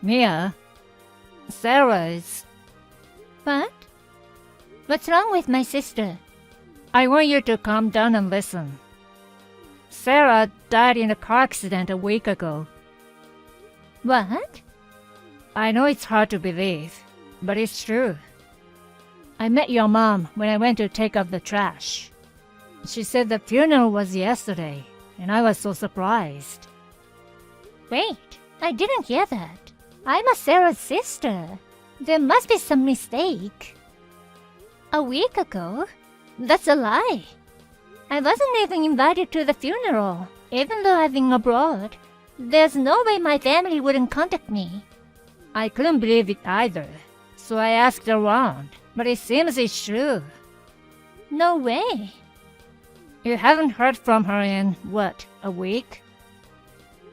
Mia, Sarah is... What? What's wrong with my sister? I want you to calm down and listen. Sarah died in a car accident a week ago. What? I know it's hard to believe, but it's true. I met your mom when I went to take out the trash. She said the funeral was yesterday, and I was so surprised. Wait, I didn't hear that. I'm a Sarah's sister. There must be some mistake. A week ago? That's a lie. I wasn't even invited to the funeral, even though I've been abroad. There's no way my family wouldn't contact me. I couldn't believe it either, so I asked around, but it seems it's true. No way. You haven't heard from her in, what, a week?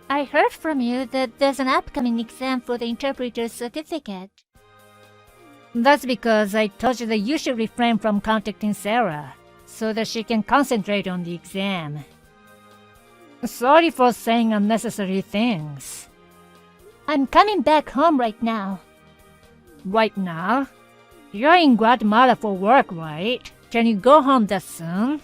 I heard from you that there's an upcoming exam for the interpreter's certificate. That's because I told you that you should refrain from contacting Sarah, so that she can concentrate on the exam. Sorry for saying unnecessary things. I'm coming back home right now. Right now? You're in Guatemala for work, right? Can you go home that soon?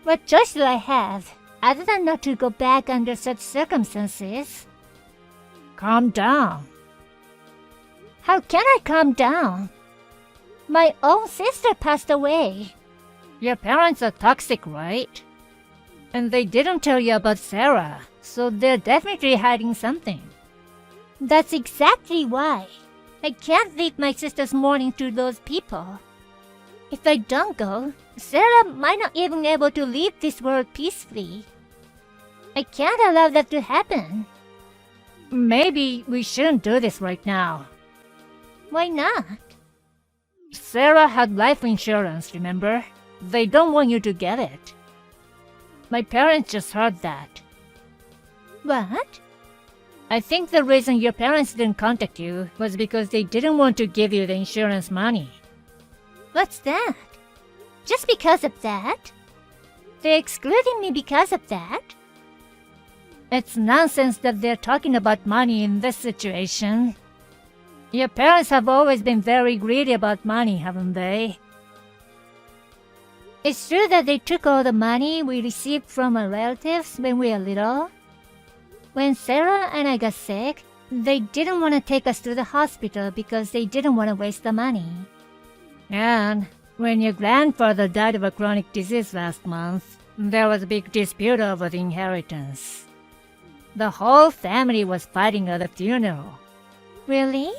What choice do I have, other than not to go back under such circumstances? Calm down. How can I calm down? My own sister passed away. Your parents are toxic, right? And they didn't tell you about Sarah, so they're definitely hiding something. That's exactly why. I can't leave my sister's mourning to those people. If I don't go, Sarah might not even be able to leave this world peacefully. I can't allow that to happen. Maybe we shouldn't do this right now. Why not? Sarah had life insurance, remember? They don't want you to get it. My parents just heard that. What? I think the reason your parents didn't contact you was because they didn't want to give you the insurance money. What's that? Just because of that? They're excluding me because of that? It's nonsense that they're talking about money in this situation. Your parents have always been very greedy about money, haven't they? It's true that they took all the money we received from our relatives when we were little. When Sarah and I got sick, they didn't want to take us to the hospital because they didn't want to waste the money. And when your grandfather died of a chronic disease last month, there was a big dispute over the inheritance. The whole family was fighting at the funeral. Really?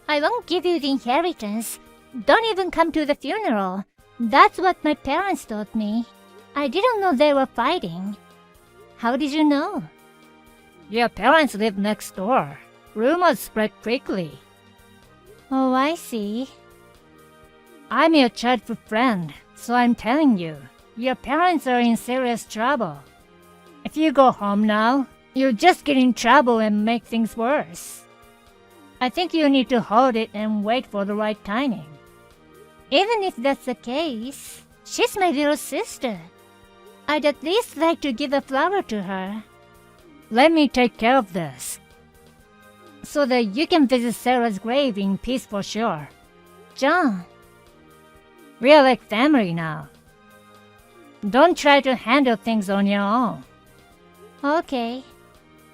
I won't give you the inheritance. Don't even come to the funeral. That's what my parents told me. I didn't know they were fighting. How did you know? Your parents live next door. Rumors spread quickly. Oh, I see. I'm your childhood friend, so I'm telling you, your parents are in serious trouble. If you go home now, you'll just get in trouble and make things worse. I think you need to hold it and wait for the right timing. Even if that's the case, she's my little sister. I'd at least like to give a flower to her. Let me take care of this, so that you can visit Sarah's grave in peace for sure. John. We're like family now. Don't try to handle things on your own. Okay.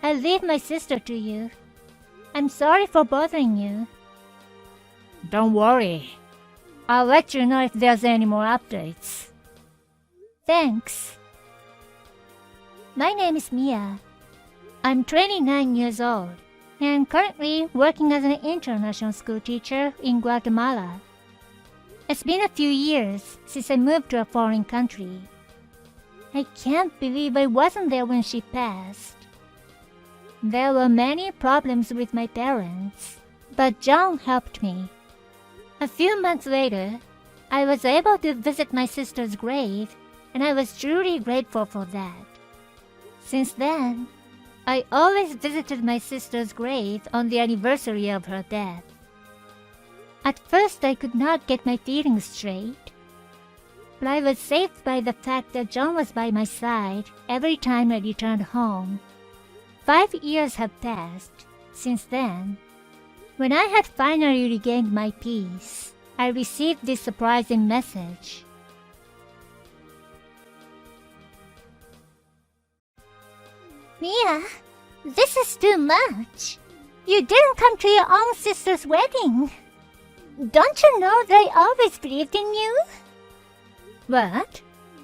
I'll leave my sister to you. I'm sorry for bothering you. Don't worry. I'll let you know if there's any more updates. Thanks. My name is Mia. I'm 29 years old and currently working as an international school teacher in Guatemala. It's been a few years since I moved to a foreign country. I can't believe I wasn't there when she passed. There were many problems with my parents, but John helped me. A few months later, I was able to visit my sister's grave, and I was truly grateful for that. Since then, I always visited my sister's grave on the anniversary of her death. At first, I could not get my feelings straight, but I was saved by the fact that John was by my side every time I returned home. 5 years have passed, since then. When I had finally regained my peace, I received this surprising message. Mia, this is too much. You didn't come to your own sister's wedding. Don't you know that I always believed in you? What?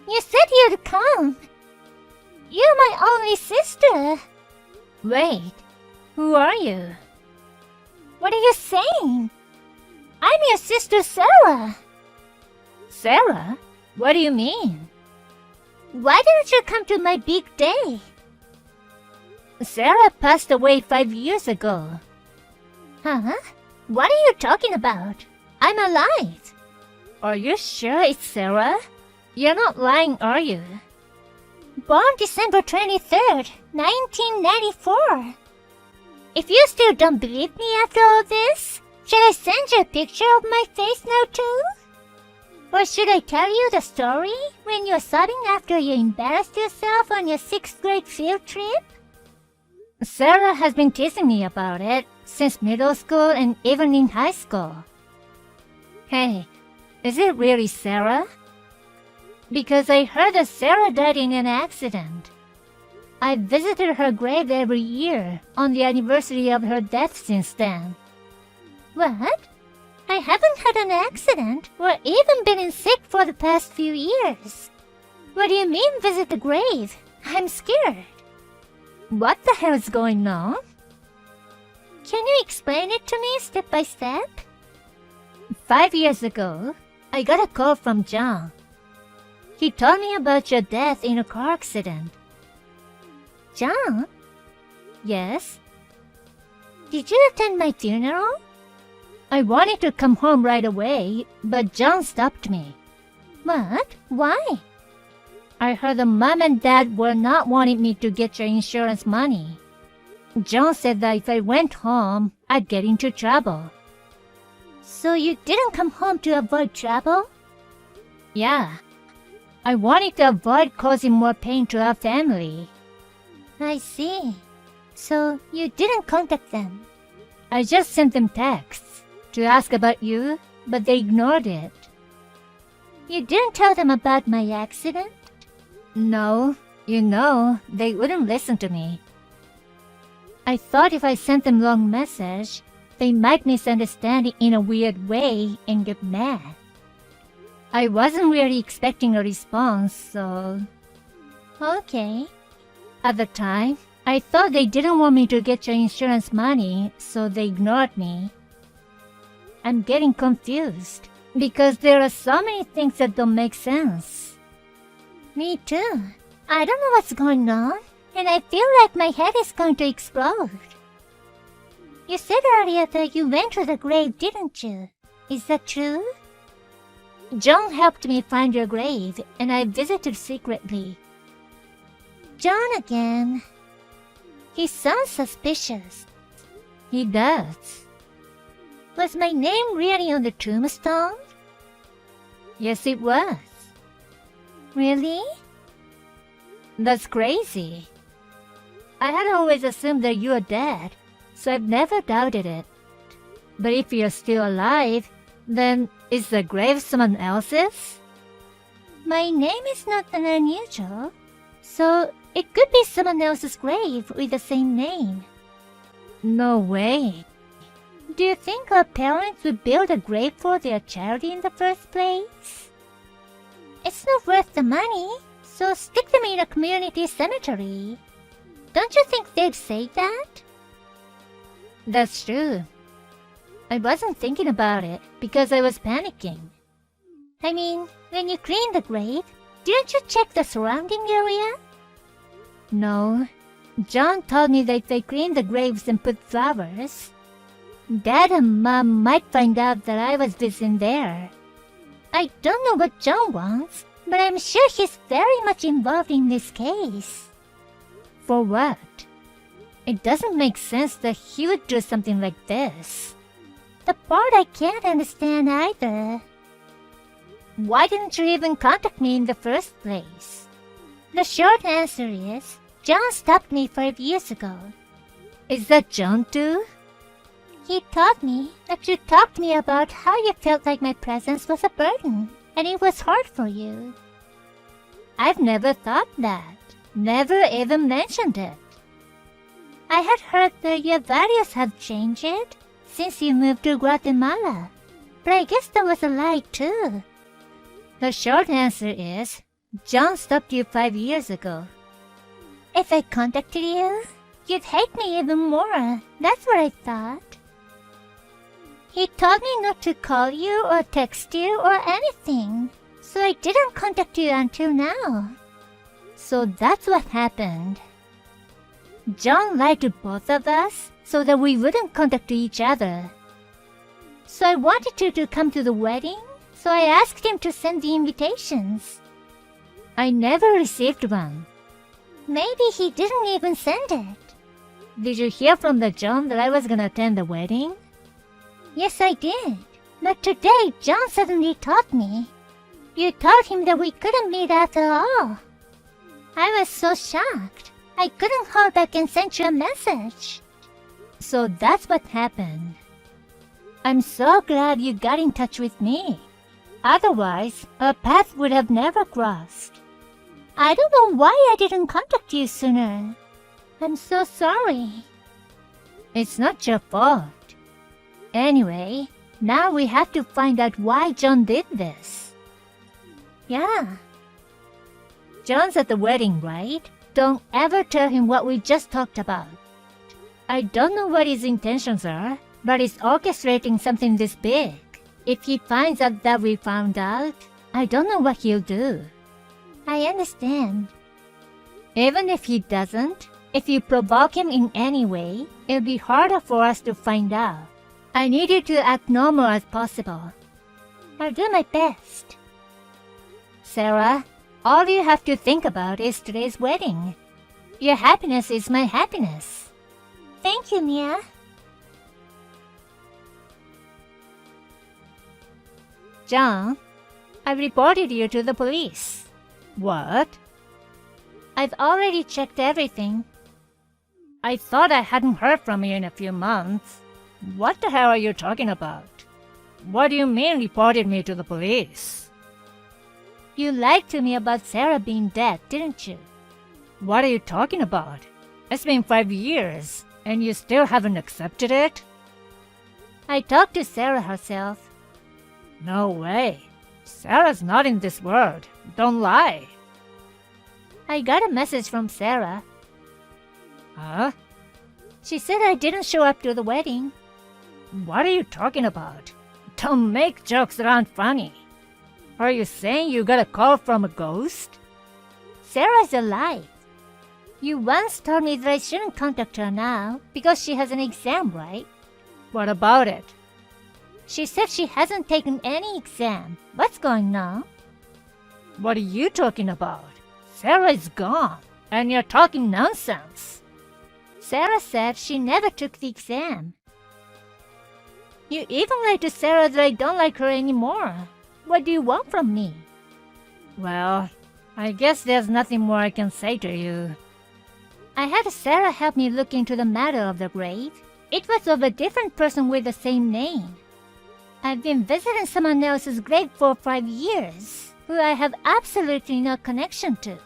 You said you'd come. You're my only sister. Wait, who are you? What are you saying? I'm your sister Sarah. Sarah? What do you mean? Why didn't you come to my big day? Sarah passed away 5 years ago. Huh? What are you talking about? I'm alive. Are you sure it's Sarah? You're not lying, are you? Born December 23rd, 1994. If you still don't believe me after all this, should I send you a picture of my face now too? Or should I tell you the story when you're sobbing after you embarrassed yourself on your 6th grade field trip? Sarah has been teasing me about it since middle school and even in high school. Hey, is it really Sarah? Because I heard that Sarah died in an accident. I visited her grave every year on the anniversary of her death since then. What? I haven't had an accident or even been sick for the past few years. What do you mean visit the grave? I'm scared. What the hell is going on? Can you explain it to me step by step? 5 years ago, I got a call from John. He told me about your death in a car accident. John? Yes? Did you attend my funeral? I wanted to come home right away, but John stopped me. What? Why? I heard the mom and dad were not wanting me to get your insurance money. John said that if I went home, I'd get into trouble. So you didn't come home to avoid trouble? Yeah. I wanted to avoid causing more pain to our family. I see. So you didn't contact them? I just sent them texts to ask about you, but they ignored it. You didn't tell them about my accident? No, they wouldn't listen to me. I thought if I sent them long message, they might misunderstand it in a weird way and get mad. I wasn't really expecting a response, so... Okay. At the time, I thought they didn't want me to get your insurance money, so they ignored me. I'm getting confused, because there are so many things that don't make sense. Me too. I don't know what's going on, and I feel like my head is going to explode. You said earlier that you went to the grave, didn't you? Is that true? John helped me find your grave, and I visited secretly. John again. He sounds suspicious. He does. Was my name really on the tombstone? Yes, it was. Really? That's crazy. I had always assumed that you were dead, so I've never doubted it. But if you're still alive, then is the grave someone else's? My name is not that unusual, so it could be someone else's grave with the same name. No way. Do you think our parents would build a grave for their child in the first place? It's not worth the money, so stick them in a community cemetery. Don't you think they'd say that? That's true. I wasn't thinking about it because I was panicking. I mean, when you cleaned the grave, didn't you check the surrounding area? No. John told me that if they cleaned the graves and put flowers, Dad and Mom might find out that I was visiting there. I don't know what John wants, but I'm sure he's very much involved in this case. For what? It doesn't make sense that he would do something like this. The part I can't understand either. Why didn't you even contact me in the first place? The short answer is, John stopped me 5 years ago. Is that John too? He told me that you talked to me about how you felt like my presence was a burden, and it was hard for you. I've never thought that. Never even mentioned it. I had heard that your values have changed since you moved to Guatemala, but I guess that was a lie too. The short answer is, John stopped you 5 years ago. If I contacted you, you'd hate me even more. That's what I thought. He told me not to call you or text you or anything, so I didn't contact you until now. So that's what happened. John lied to both of us so that we wouldn't contact each other. So I wanted you to come to the wedding, so I asked him to send the invitations. I never received one. Maybe he didn't even send it. Did you hear from the John that I was gonna attend the wedding? Yes, I did. But today, John suddenly told me. You told him that we couldn't meet after all. I was so shocked. I couldn't hold back and send you a message. So that's what happened. I'm so glad you got in touch with me. Otherwise, our path would have never crossed. I don't know why I didn't contact you sooner. I'm so sorry. It's not your fault. Anyway, now we have to find out why John did this. Yeah. John's at the wedding, right? Don't ever tell him what we just talked about. I don't know what his intentions are, but he's orchestrating something this big. If he finds out that we found out, I don't know what he'll do. I understand. Even if he doesn't, if you provoke him in any way, it'll be harder for us to find out. I need you to act normal as possible. I'll do my best. Sarah, all you have to think about is today's wedding. Your happiness is my happiness. Thank you, Mia. John, I've reported you to the police. What? I've already checked everything. I thought I hadn't heard from you in a few months. What the hell are you talking about? What do you mean reported me to the police? You lied to me about Sarah being dead, didn't you? What are you talking about? It's been 5 years, and you still haven't accepted it? I talked to Sarah herself. No way. Sarah's not in this world. Don't lie. I got a message from Sarah. Huh? She said I didn't show up to the wedding. What are you talking about? Don't make jokes that aren't funny. Are you saying you got a call from a ghost? Sarah's alive. You once told me that I shouldn't contact her now because she has an exam, right? What about it? She said she hasn't taken any exam. What's going on? What are you talking about? Sarah is gone, and you're talking nonsense. Sarah said she never took the exam. You even lied to Sarah that I don't like her anymore. What do you want from me? Well, I guess there's nothing more I can say to you. I had Sarah help me look into the matter of the grave. It was of a different person with the same name. I've been visiting someone else's grave for 5 years, who I have absolutely no connection to.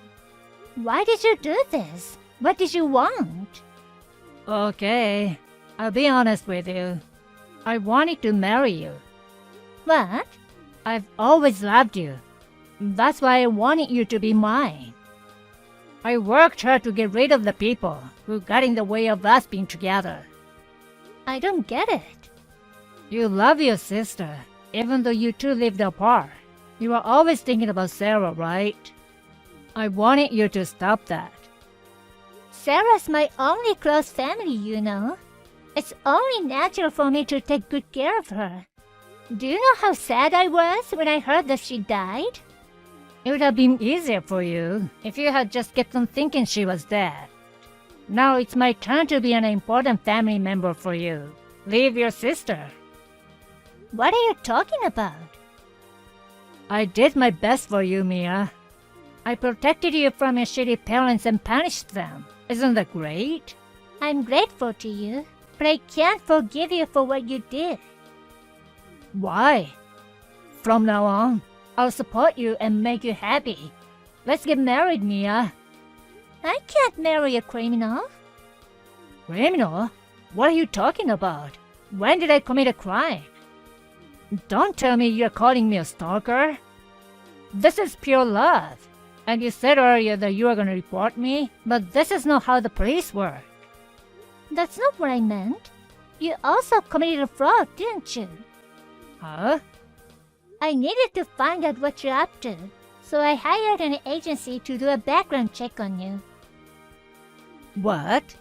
Why did you do this? What did you want? Okay, I'll be honest with you. I wanted to marry you. What? I've always loved you. That's why I wanted you to be mine. I worked hard to get rid of the people who got in the way of us being together. I don't get it. You love your sister, even though you two lived apart. You were always thinking about Sarah, right? I wanted you to stop that. Sarah's my only close family, you know. It's only natural for me to take good care of her. Do you know how sad I was when I heard that she died? It would have been easier for you if you had just kept on thinking she was dead. Now it's my turn to be an important family member for you. Leave your sister. What are you talking about? I did my best for you, Mia. I protected you from your shitty parents and punished them. Isn't that great? I'm grateful to you, but I can't forgive you for what you did. Why? From now on, I'll support you and make you happy. Let's get married, Mia. I can't marry a criminal. Criminal? What are you talking about? When did I commit a crime? Don't tell me you're calling me a stalker. This is pure love. And you said earlier that you were going to report me, but this is not how the police work. That's not what I meant. You also committed a fraud, didn't you? Huh? I needed to find out what you're up to, so I hired an agency to do a background check on you. What?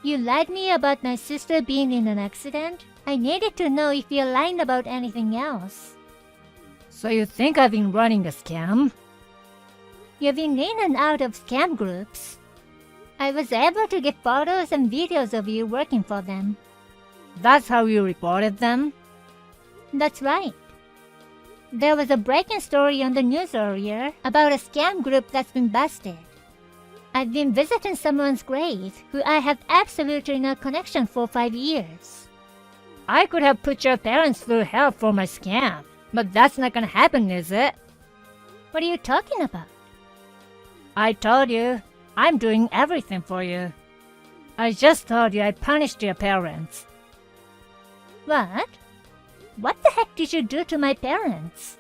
You lied me about my sister being in an accident. I needed to know if you're lying about anything else. So you think I've been running a scam? You've been in and out of scam groups. I was able to get photos and videos of you working for them. That's how you reported them? That's right. There was a breaking story on the news earlier about a scam group that's been busted. I've been visiting someone's grave who I have absolutely no connection for 5 years. I could have put your parents through hell for my scam, but that's not gonna happen, is it? What are you talking about? I told you, I'm doing everything for you. I just told you I punished your parents. What? What the heck did you do to my parents?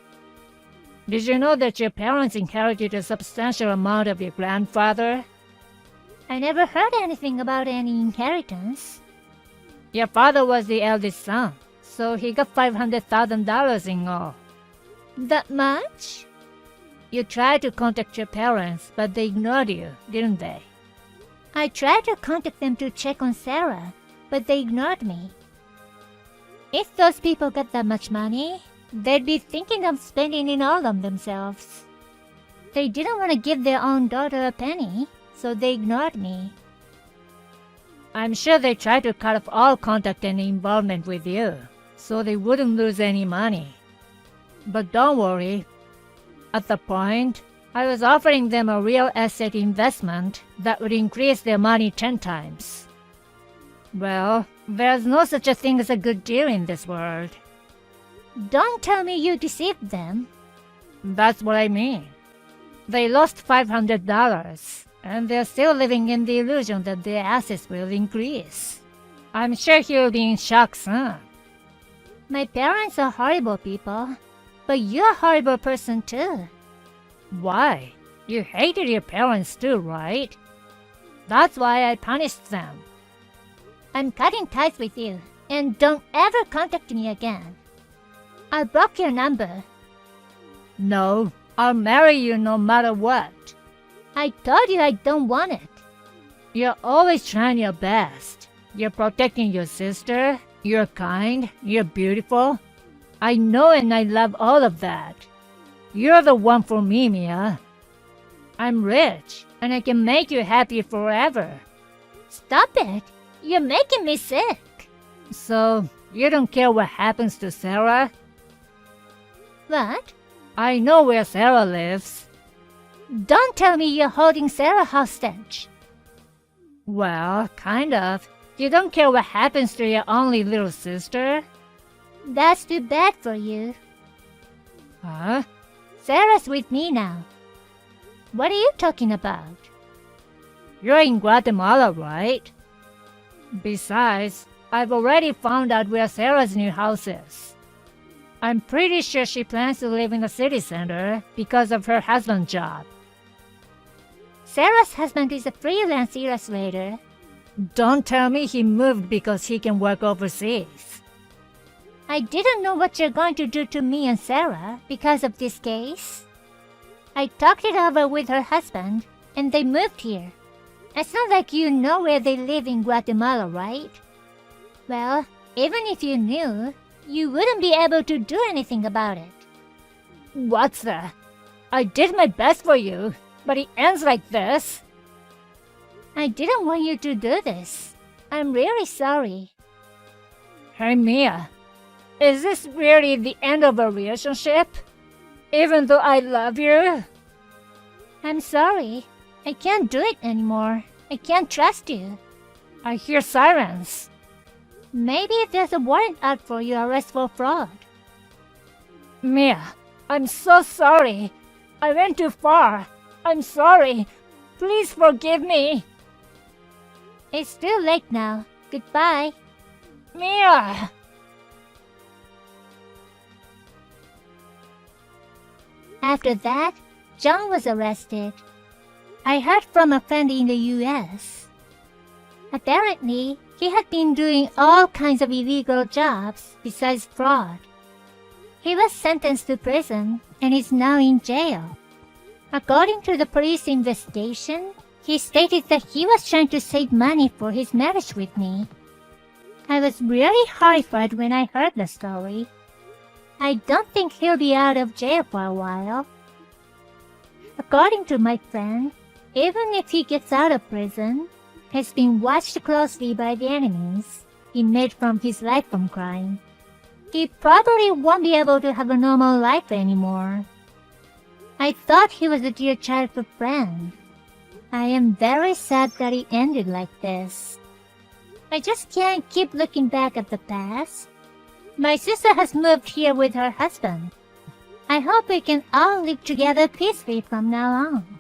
Did you know that your parents inherited a substantial amount of your grandfather? I never heard anything about any inheritance. Your father was the eldest son, so he got $500,000 in all. That much? You tried to contact your parents, but they ignored you, didn't they? I tried to contact them to check on Sarah, but they ignored me. If those people got that much money, they'd be thinking of spending it all on themselves. They didn't want to give their own daughter a penny, so they ignored me. I'm sure they tried to cut off all contact and involvement with you, so they wouldn't lose any money. But don't worry. At the point, I was offering them a real estate investment that would increase their money 10 times. Well, there's no such a thing as a good deal in this world. Don't tell me you deceived them. That's what I mean. They lost $500, and they're still living in the illusion that their assets will increase. I'm sure he'll be in shock soon. My parents are horrible people, but you're a horrible person too. Why? You hated your parents too, right? That's why I punished them. I'm cutting ties with you, and don't ever contact me again. I'll block your number. No, I'll marry you no matter what. I told you I don't want it. You're always trying your best. You're protecting your sister. You're kind. You're beautiful. I know and I love all of that. You're the one for me, Mia. I'm rich, and I can make you happy forever. Stop it. You're making me sick. So, you don't care what happens to Sarah? What? I know where Sarah lives. Don't tell me you're holding Sarah hostage. Well, kind of. You don't care what happens to your only little sister? That's too bad for you. Huh? Sarah's with me now. What are you talking about? You're in Guatemala, right? Besides, I've already found out where Sarah's new house is. I'm pretty sure she plans to live in the city center because of her husband's job. Sarah's husband is a freelance illustrator. Don't tell me he moved because he can work overseas. I didn't know what you're going to do to me and Sarah because of this case. I talked it over with her husband, and they moved here. It's not like you know where they live in Guatemala, right? Well, even if you knew, you wouldn't be able to do anything about it. What's that? I did my best for you, but it ends like this. I didn't want you to do this. I'm really sorry. Hey, Mia. Is this really the end of a relationship? Even though I love you? I'm sorry. I can't do it anymore. I can't trust you. I hear sirens. Maybe there's a warrant out for your arrest for fraud. Mia, I'm so sorry. I went too far. I'm sorry. Please forgive me. It's too late now. Goodbye. Mia! After that, John was arrested. I heard from a friend in the US. Apparently, he had been doing all kinds of illegal jobs besides fraud. He was sentenced to prison and is now in jail. According to the police investigation, he stated that he was trying to save money for his marriage with me. I was really horrified when I heard the story. I don't think he'll be out of jail for a while. According to my friend, even if he gets out of prison, he's been watched closely by the enemies he made from his life from crime. He probably won't be able to have a normal life anymore. I thought he was a dear childhood friend. I am very sad that it ended like this. I just can't keep looking back at the past. My sister has moved here with her husband. I hope we can all live together peacefully from now on.